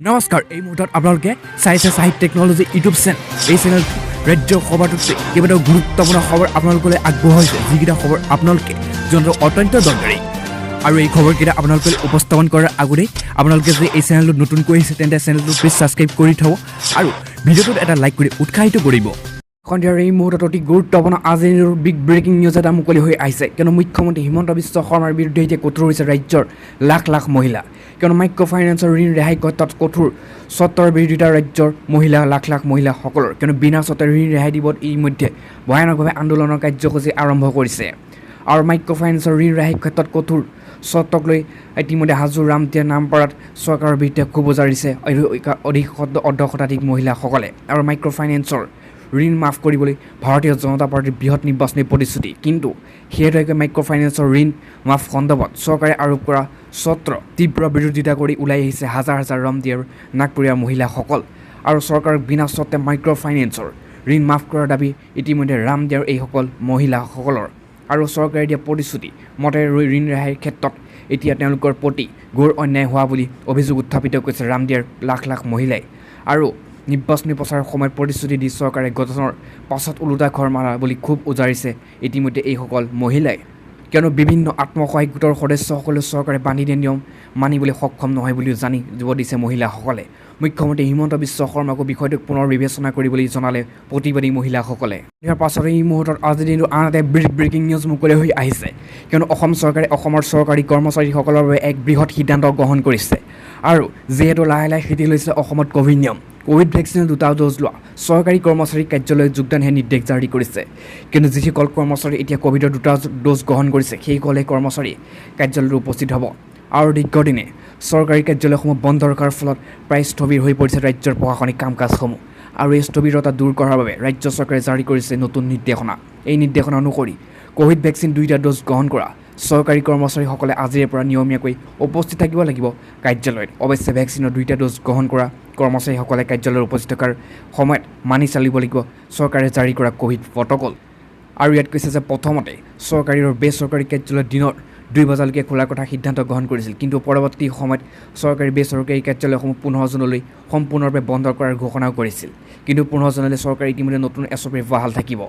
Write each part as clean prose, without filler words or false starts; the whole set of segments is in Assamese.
নমস্কাৰ এই মুহূৰ্তত আপোনালোকে চাইছে সাহিত্য টেকনলজি ইউটিউব চেনেল এই চেনেল ৰাজ্যৰ খবৰটোতে কেইবাটাও গুৰুত্বপূৰ্ণ খবৰ আপোনালোকলৈ আগবঢ়াইছে যিকেইটা খবৰ আপোনালোকে জনাটো অত্যন্ত দৰকাৰী আৰু এই খবৰকেইটা আপোনালোকে উপস্থাপন কৰাৰ আগতে আপোনালোকে যদি এই চেনেলটো নতুনকৈ আহিছে তেন্তে চেনেলটো প্লিজ ছাবস্ক্ৰাইব কৰি থব আৰু ভিডিঅ'টোত এটা লাইক কৰি উৎসাহিত কৰিব সন্ধিয়াৰ এই মুহূৰ্তত অতি গুৰুত্বপূৰ্ণ আজিৰ বিগ ব্ৰেকিং নিউজ এটা মুকলি হৈ আহিছে কিয়নো মুখ্যমন্ত্ৰী হিমন্ত বিশ্ব শৰ্মাৰ বিৰুদ্ধে এতিয়া কঠোৰ হৈছে ৰাজ্যৰ লাখ লাখ মহিলা কিয়নো মাইক্ৰ' ফাইনেন্সৰ ঋণ ৰেহাই ক্ষেত্ৰত কঠোৰ চৰ্তৰ বিৰোধিতা ৰাজ্যৰ মহিলা লাখ লাখ মহিলাসকলৰ কিয়নো বিনা চৰ্তে ঋণ ৰেহাই দিবত ইতিমধ্যে ভয়ানকভাৱে আন্দোলনৰ কাৰ্যসূচী আৰম্ভ কৰিছে আৰু মাইক্ৰ' ফাইনেন্সৰ ঋণ ৰেহাই ক্ষেত্ৰত কঠোৰ চৰ্তক লৈ ইতিমধ্যে হাজোৰ ৰামটিয়া নামপাৰাত চৰকাৰৰ বিৰুদ্ধে ক্ষোভ উজাৰিছে অধিক অৰ্ধশতাধিক মহিলাসকলে আৰু মাইক্ৰ' ফাইনেন্সৰ ঋণ মাফ কৰিবলৈ ভাৰতীয় জনতা পাৰ্টীৰ বৃহৎ নিৰ্বাচনী প্ৰতিশ্ৰুতি কিন্তু সেইহেতুকে মাইক্ৰ' ফাইনেন্সৰ ঋণ মাফ সন্দৰ্ভত চৰকাৰে আৰোপ কৰা চৰ্তৰ তীব্ৰ বিৰোধিতা কৰি ওলাই আহিছে হাজাৰ হাজাৰ ৰামদিয়াৰ নাগপুৰীয়া মহিলাসকল আৰু চৰকাৰক বিনা চৰ্তে মাইক্ৰ' ফাইনেন্সৰ ঋণ মাফ কৰাৰ দাবী ইতিমধ্যে ৰামদিয়াৰ এইসকল মহিলাসকলৰ আৰু চৰকাৰে দিয়া প্ৰতিশ্ৰুতি মতে ঋণ ৰেহাইৰ ক্ষেত্ৰত এতিয়া তেওঁলোকৰ প্ৰতি ঘোৰ অন্যায় হোৱা বুলি অভিযোগ উত্থাপিত কৰিছে ৰামদিয়াৰ লাখ লাখ মহিলাই আৰু নিৰ্বাচনী প্ৰচাৰৰ সময়ত প্ৰতিশ্ৰুতি দি চৰকাৰে গঠনৰ পাছত ওলোটা ঘৰ মাৰা বুলি ক্ষোভ উজাৰিছে ইতিমধ্যে এইসকল মহিলাই কিয়নো বিভিন্ন আত্মসহায়ক গোটৰ সদস্যসকলে চৰকাৰে বান্ধি দিয়া নিয়ম মানিবলৈ সক্ষম নহয় বুলিও জানি দিব দিছে মহিলাসকলে মুখ্যমন্ত্ৰী হিমন্ত বিশ্ব শৰ্মাকো বিষয়টোক পুনৰ বিবেচনা কৰিবলৈ জনালে প্ৰতিবাদী মহিলাসকলে ইয়াৰ পাছত এই মুহূৰ্তত আজিৰ দিনটো আন এটা ব্ৰেকিং নিউজ মুকলি হৈ আহিছে কিয়নো অসম চৰকাৰে অসমৰ চৰকাৰী কৰ্মচাৰীসকলৰ বাবে এক বৃহৎ সিদ্ধান্ত গ্ৰহণ কৰিছে আৰু যিহেতু লাহে লাহে শিথিল হৈছে অসমত ক'ভিড নিয়ম কোভিড ভেকচিনৰ দুটা ড'জ লোৱা চৰকাৰী কৰ্মচাৰী কাৰ্যালয়ত যোগদানহে নিৰ্দেশ জাৰি কৰিছে কিন্তু যিসকল কৰ্মচাৰী এতিয়া ক'ভিডৰ দুটা ড'জ গ্ৰহণ কৰিছে সেইসকলে কৰ্মচাৰী কাৰ্যালয়ত উপস্থিত হ'ব আৰু দীৰ্ঘদিনে চৰকাৰী কাৰ্যালয়সমূহ বন্ধ ৰখাৰ ফলত প্ৰায় স্থবিৰ হৈ পৰিছে ৰাজ্যৰ প্ৰশাসনিক কাম কাজসমূহ আৰু এই স্থবিৰতা দূৰ কৰাৰ বাবে ৰাজ্য চৰকাৰে জাৰি কৰিছে নতুন নিৰ্দেশনা এই নিৰ্দেশনা অনুসৰি ক'ভিড ভেকচিন দুটা ড'জ গ্ৰহণ কৰা চৰকাৰী কৰ্মচাৰীসকলে আজিৰে পৰা নিয়মীয়াকৈ উপস্থিত থাকিব লাগিব কাৰ্যালয়ত অৱশ্যে ভেকচিনৰ দুটা ড'জ গ্ৰহণ কৰা কৰ্মচাৰীসকলে কাৰ্যালয়ত উপস্থিত থকাৰ সময়ত মানি চলিব লাগিব চৰকাৰে জাৰি কৰা ক'ভিড প্ৰট'কল আৰু ইয়াত কৈছে যে প্ৰথমতে চৰকাৰী আৰু বেচৰকাৰী কাৰ্যালয়ত দিনৰ 2 বজালৈকে খোলাৰ কথা সিদ্ধান্ত গ্ৰহণ কৰিছিল কিন্তু পৰৱৰ্তী সময়ত চৰকাৰী বেচৰকাৰী কাৰ্যালয়সমূহ 15 জুনলৈ সম্পূৰ্ণৰূপে বন্ধ কৰাৰ ঘোষণাও কৰিছিল কিন্তু 15 জুনলৈ চৰকাৰে ইতিমধ্যে নতুন এছঅ'পি বহাল থাকিব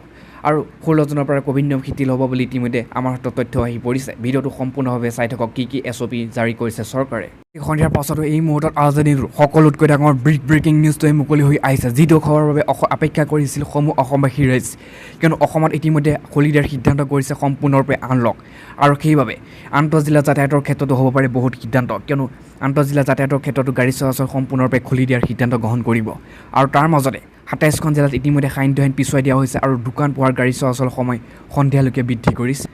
আৰু 16 জুনৰ পৰা ক'ভিড নিয়ম শিথিল হ'ব বুলি ইতিমধ্যে আমাৰ হাতত তথ্য আহি পৰিছে ভিডিঅ'টো সম্পূৰ্ণভাৱে চাই থাকক কি এছঅ'পি জাৰি কৰিছে চৰকাৰে সন্ধিয়াৰ পাছতো এই মুহূৰ্তত আজিৰ দিনটোৰ সকলোতকৈ ডাঙৰ ব্ৰেকিং নিউজটোৱে মুকলি হৈ আহিছে যিটো খবৰৰ বাবে অপেক্ষা কৰিছিল সমূহ অসমবাসী ৰাইজ কিয়নো অসমত ইতিমধ্যে খুলি দিয়াৰ সিদ্ধান্ত কৰিছে সম্পূৰ্ণৰূপে আনলক আৰু সেইবাবে আন্তঃজিলা যাতায়াতৰ ক্ষেত্ৰতো হ'ব পাৰে বহুত সিদ্ধান্ত কিয়নো আন্তঃজিলা যাতায়াতৰ ক্ষেত্ৰতো গাড়ী চলাচল সম্পূৰ্ণৰূপে খুলি দিয়াৰ সিদ্ধান্ত গ্ৰহণ কৰিব আৰু তাৰ মাজতে 27খন জিলাত ইতিমধ্যে সান্ধ্য আইন পিছুৱাই দিয়া হৈছে আৰু দোকান পোহাৰ গাড়ী চলাচল সময় সন্ধিয়ালৈকে বৃদ্ধি কৰিছে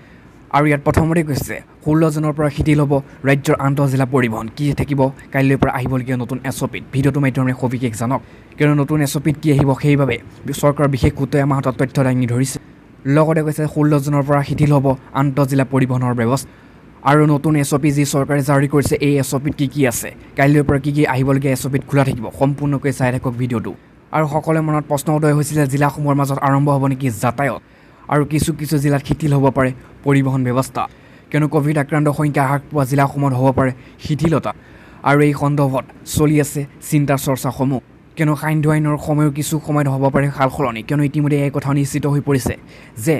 আৰু ইয়াত প্ৰথমতে কৈছে 16 জুনৰ পৰা শিথিল হ'ব ৰাজ্যৰ আন্তঃজিলা পৰিবহণ কি থাকিব কাইলৈৰ পৰা আহিবলগীয়া নতুন এছঅ'পিত ভিডিঅ'টোৰ মাধ্যমেৰে সবিশেষ জানক কিয়নো নতুন এছঅ'পিত কি আহিব সেইবাবে চৰকাৰৰ বিশেষ সূত্ৰই আমাৰ হাতত তথ্য দাঙি ধৰিছে লগতে কৈছে 16 জুনৰ পৰা শিথিল হ'ব আন্তঃজিলা পৰিবহণৰ ব্যৱস্থা আৰু নতুন এছঅ'পি যি চৰকাৰে জাৰি কৰিছে এই এছঅ'পিত কি আছে কাইলৈৰ পৰা কি আহিবলগীয়া এছঅ'পিত খোলা থাকিব সম্পূৰ্ণকৈ চাই থাকক ভিডিঅ'টো আৰু সকলোৰে মনত প্ৰশ্ন উদয় হৈছিল জিলাসমূহৰ মাজত আৰম্ভ হ'ব নেকি যাতায়াত আৰু কিছু জিলাত শিথিল হ'ব পাৰে পৰিবহণ ব্যৱস্থা কিয়নো ক'ভিড আক্ৰান্তৰ সংখ্যা হ্ৰাস পোৱা জিলাসমূহত হ'ব পাৰে শিথিলতা আৰু এই সন্দৰ্ভত চলি আছে চিন্তাৰ চৰ্চাসমূহ কিয়নো সান্ধ্য আইনৰ সময়ো কিছু সময়ত হ'ব পাৰে সাল সলনি কিয়নো ইতিমধ্যে এই কথা নিশ্চিত হৈ পৰিছে যে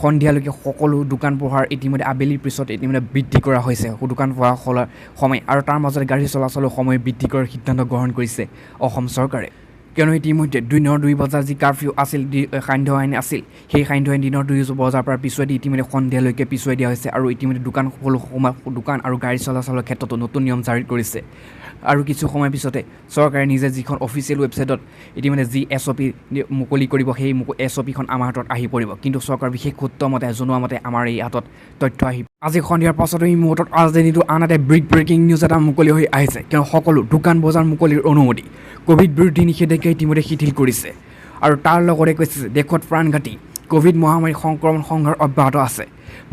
সন্ধিয়ালৈকে সকলো দোকান পোহাৰ ইতিমধ্যে আবেলিৰ পিছত ইতিমধ্যে বৃদ্ধি কৰা হৈছে দোকান পোহাৰ খোলাৰ সময় আৰু তাৰ মাজতে গাড়ী চলাচলৰ সময় বৃদ্ধি কৰাৰ সিদ্ধান্ত গ্ৰহণ কৰিছে অসম চৰকাৰে কিয়নো ইতিমধ্যে দিনৰ 2 বজাৰ যি কাৰফিউ আছিল সান্ধ্য আইন আছিল সেই সান্ধ্য আইন দিনৰ 2 বজাৰ পৰা পিছুৱাই দি ইতিমধ্যে সন্ধিয়ালৈকে পিছুৱাই দিয়া হৈছে আৰু ইতিমধ্যে দোকান আৰু গাড়ী চলাচলৰ ক্ষেত্ৰতো নতুন নিয়ম জাৰি কৰিছে আৰু কিছু সময় পিছতে চৰকাৰে নিজে যিখন অফিচিয়েল ৱেবছাইটত ইতিমধ্যে যি এছঅ'পি মুকলি কৰিব সেই এছঅ'পিখন আমাৰ হাতত আহি পৰিব কিন্তু চৰকাৰৰ বিশেষ সূত্ৰ মতে জনোৱা মতে আমাৰ এই হাতত তথ্য আহি আজি সন্ধিয়াৰ পাছতো এই মুহূৰ্তত আজিৰ দিনটো আন এটা ব্ৰেকিং নিউজ এটা মুকলি হৈ আহিছে কিয়নো সকলো দোকান বজাৰ মুকলিৰ অনুমতি ক'ভিড বিৰোধী নিষেধাজ্ঞা ইতিমধ্যে শিথিল কৰিছে আৰু তাৰ লগতে কৈছে দেশত প্ৰাণঘাতী ক'ভিড মহামাৰীৰ সংক্ৰমণ সংঘাৰ অব্যাহত আছে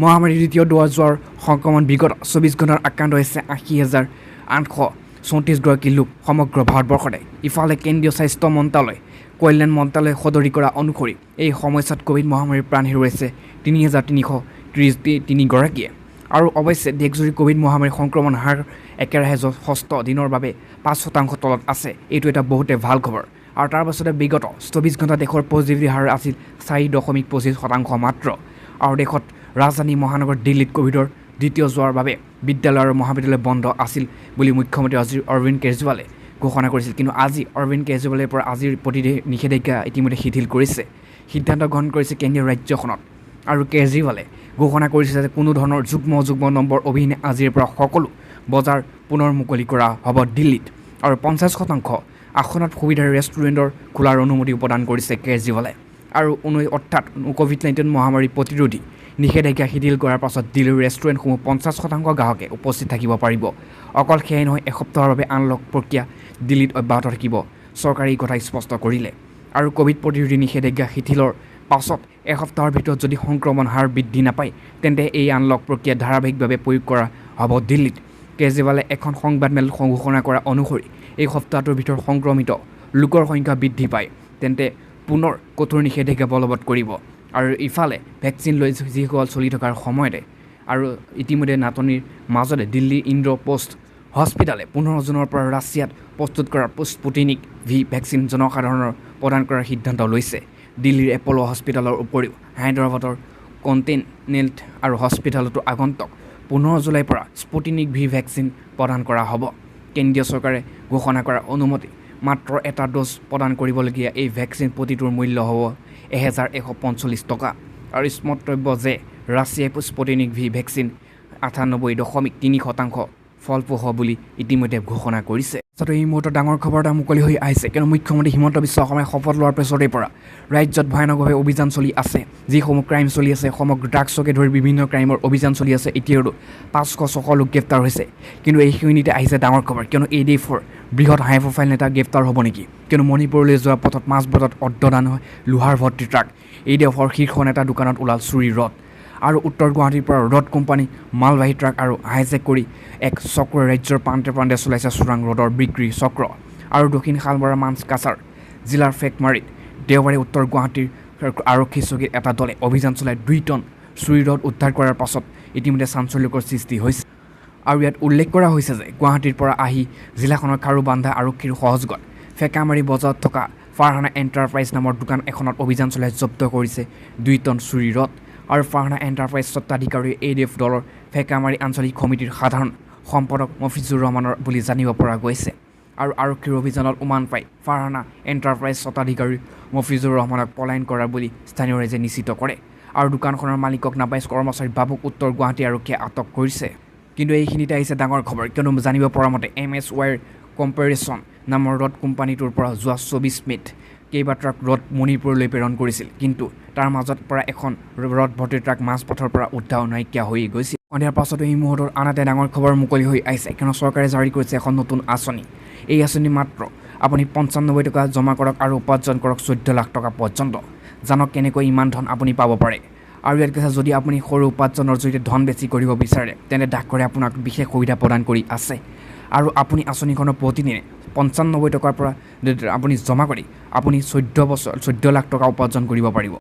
মহামাৰীৰ দ্বিতীয় ড'জ যোৱাৰ সংক্ৰমণ বিগত 24 ঘণ্টাত আক্ৰান্ত হৈছে 80,834 গৰাকী লোক সমগ্ৰ ভাৰতবৰ্ষতে ইফালে কেন্দ্ৰীয় স্বাস্থ্য মন্ত্ৰালয় কল্যাণ মন্ত্ৰালয়ে সদৰি কৰা অনুসৰি এই সময়ছোৱাত ক'ভিড মহামাৰীৰ প্ৰাণ হেৰুৱাইছে 3,333 গৰাকীয়ে আৰু অৱশ্যে দেশজুৰি কোভিড মহামাৰীৰ সংক্ৰমণ হাৰ একেৰাহে ষষ্ঠ দিনৰ বাবে 5% তলত আছে। এইটো এটা বহুতে ভাল খবৰ। আৰু তাৰ পাছতে বিগত 24 ঘণ্টা দেশৰ পজিটিভিটি হাৰ আছিল 4.25% মাত্ৰ। আৰু দেশত ৰাজধানী মহানগৰ দিল্লীত কোভিডৰ দ্বিতীয় যোৱাৰ বাবে বিদ্যালয় আৰু মহাবিদ্যালয় বন্ধ আছিল বুলি মুখ্যমন্ত্ৰী অৰবিন্দ কেজৰিৱালে ঘোষণা কৰিছিল। কিন্তু আজি অৰবিন্দ কেজৰিৱালৰ পৰা আজিৰ নিষেধাজ্ঞা ইতিমধ্যে শিথিল কৰিছে। সিদ্ধান্ত গ্ৰহণ কৰিছে কেন্দ্ৰীয় ৰাজ্যখনত। আৰু কেজৰিৱালে ঘোষণা কৰিছে যে কোনো ধৰণৰ যুগ্ম নম্বৰ অবিহনে আজিৰ পৰা সকলো বজাৰ পুনৰ মুকলি কৰা হ'ব দিল্লীত। আৰু 50% আসনত সুবিধাৰ ৰেষ্টুৰেণ্টৰ খোলাৰ অনুমতি প্ৰদান কৰিছে কেজৰিৱালে। আৰু অৰ্থাৎ কোভিড-19 মহামাৰী প্ৰতিৰোধী নিষেধাজ্ঞা শিথিল কৰাৰ পাছত দিল্লীৰ ৰেষ্টুৰেণ্টসমূহ 50% গ্ৰাহকে উপস্থিত থাকিব পাৰিব। অকল সেয়াই নহয়, এসপ্তাহৰ বাবে আনলক প্ৰক্ৰিয়া দিল্লীত অব্যাহত থাকিব। চৰকাৰে এই কথা স্পষ্ট কৰিলে। আৰু কোভিড প্ৰতিৰোধী নিষেধাজ্ঞা শিথিলৰ পাছত এসপ্তাহৰ ভিতৰত যদি সংক্ৰমণ হাৰ বৃদ্ধি নাপায় তেন্তে এই আনলক প্ৰক্ৰিয়া ধাৰাবাহিকভাৱে প্ৰয়োগ কৰা হ'ব দিল্লীত। কেজৰিৱালে এখন সংবাদমেলত ঘোষণা কৰা অনুসৰি এই সপ্তাহটোৰ ভিতৰত সংক্ৰমিত লোকৰ সংখ্যা বৃদ্ধি পায় তেন্তে পুনৰ কঠোৰ নিষেধাজ্ঞা বলবৎ কৰিব। আৰু ইফালে ভেকচিন লৈ যিসকল চলি থকাৰ সময়তে আৰু ইতিমধ্যে নাটনিৰ মাজতে দিল্লী ইন্দ্ৰপ্ৰস্থ হস্পিটালে 15 জুনৰ পৰা ৰাছিয়াত প্ৰস্তুত কৰা স্পুটনিক ভি ভেকচিন জনসাধাৰণৰ প্ৰদান কৰাৰ সিদ্ধান্ত লৈছে। দিল্লীৰ এপ'ল' হস্পিটালৰ উপৰিও হায়দৰাবাদৰ কণ্টিনেণ্ট আৰু হস্পিটালতো আগন্তুক 15 জুলাইৰ পৰা স্পুটনিক ভি ভেকচিন প্ৰদান কৰা হ'ব। কেন্দ্ৰীয় চৰকাৰে ঘোষণা কৰা অনুমতি মাত্ৰ এটা ড'জ প্ৰদান কৰিবলগীয়া এই ভেকচিন প্ৰতিটোৰ মূল্য হ'ব 1145 টকা। আৰু স্মৰ্তব্য যে ৰাছিয়াই স্পুটনিক ভি ভেকচিন 98.3% ফলপ্ৰসূ বুলি ইতিমধ্যে ঘোষণা কৰিছে। এই মুহূৰ্তত ডাঙৰ খবৰ এটা মুকলি হৈ আহিছে, কিয়নো মুখ্যমন্ত্ৰী হিমন্ত বিশ্ব শৰ্মাই শপত লোৱাৰ পিছতেই পৰা ৰাজ্যত ভয়ানকভাৱে অভিযান চলি আছে। যিসমূহ ক্ৰাইম চলি আছে, সমগ্ৰ ড্ৰাগছকে ধৰি বিভিন্ন ক্ৰাইমৰ অভিযান চলি আছে। এতিয়াও 500-600 লোক গ্ৰেপ্তাৰ হৈছে। কিন্তু এইখিনিতে আহিছে ডাঙৰ খবৰ, কিয়নো ADF-ৰ বৃহৎ হাই প্ৰফাইল নেতা গ্ৰেপ্তাৰ হ'ব নেকি? কিয়নো মণিপুৰলৈ যোৱা পথত মাজবাটত অৰ্ধদান হয় লোহাৰ ভৰ্তি ট্ৰাক। ADF-ৰ শীৰ্ষ নেতা দোকানত ওলাল চুৰি ৰড। আৰু উত্তৰ গুৱাহাটীৰ পৰা ৰড কোম্পানী মালবাহী ট্ৰাক আৰু হাইজেক কৰি এক চক্ৰই ৰাজ্যৰ প্ৰান্তে প্ৰান্তে চলাইছে চোৰাং ৰডৰ বিক্ৰী চক্ৰ। আৰু দক্ষিণ শালমৰা মানকাছাৰ জিলাৰ ফেকমাৰীত দেওবাৰে উত্তৰ গুৱাহাটীৰ আৰক্ষী চকীৰ এটা দলে অভিযান চলাই 2 টন চুৰি ৰড উদ্ধাৰ কৰাৰ পাছত ইতিমধ্যে চাঞ্চল্যকৰ সৃষ্টি হৈছে। আৰু ইয়াত উল্লেখ কৰা হৈছে যে গুৱাহাটীৰ পৰা আহি জিলাখনৰ খাৰুবান্ধা আৰক্ষীৰ সহযোগত ফেকামাৰী বজাৰত থকা ফাৰহানা এণ্টাৰপ্ৰাইজ নামৰ দোকান এখনত অভিযান চলাই জব্দ কৰিছে 2 টন চুৰি ৰড। আৰু ফাৰহানা এণ্টাৰপ্ৰাইজ স্বত্বাধিকাৰী ADF দলৰ ফেকামাৰী আঞ্চলিক সমিতিৰ সাধাৰণ সম্পাদক মফিজুৰ ৰহমানৰ বুলি জানিব পৰা গৈছে। আৰু আৰক্ষীৰ অভিযানত উমান পাই ফাৰহানা এণ্টাৰপ্ৰাইজ স্বত্বাধিকাৰী মফিজুৰ ৰহমানক পলায়ন কৰা বুলি স্থানীয় ৰাইজে নিশ্চিত কৰে। আৰু দোকানখনৰ মালিকক নাপাই কৰ্মচাৰী বাবুক উত্তৰ গুৱাহাটী আৰক্ষীয়ে আটক কৰিছে। কিন্তু এইখিনিতে আহিছে ডাঙৰ খবৰ, কিয়নো জানিব পৰা মতে MSYৰ কম্পেৰিছন নামৰ ৰড কোম্পানীটোৰ পৰা যোৱা 24 মে'ত কেইবা ট্ৰাক ৰড মণিপুৰলৈ প্ৰেৰণ কৰিছিল। কিন্তু তাৰ মাজত পৰা এখন ৰড ভৰ্তি ট্ৰাক মাজপথৰ পৰা উদ্ধাৰ নাইকিয়া হৈ গৈছিল। সন্ধিয়াৰ পাছতো এই মুহূৰ্তত আন এটা ডাঙৰ খবৰ মুকলি হৈ আহিছে, কিয়নো চৰকাৰে জাৰি কৰিছে এখন নতুন আঁচনি। এই আঁচনি মাত্ৰ আপুনি 95 টকা জমা কৰক আৰু উপাৰ্জন কৰক 14 লাখ টকা পৰ্যন্ত। জানক কেনেকৈ ইমান ধন আপুনি পাব পাৰে। আৰু ইয়াত কৈছে যদি আপুনি সৰু উপাৰ্জনৰ জৰিয়তে ধন বেছি কৰিব বিচাৰে তেন্তে ডাকঘৰে আপোনাক বিশেষ সুবিধা প্ৰদান কৰি আছে। আৰু আপুনি আঁচনিখনৰ প্ৰতিদিনে 95 টকাৰ পৰা আপুনি জমা কৰি আপুনি 14 লাখ টকা উপাৰ্জন কৰিব পাৰিব।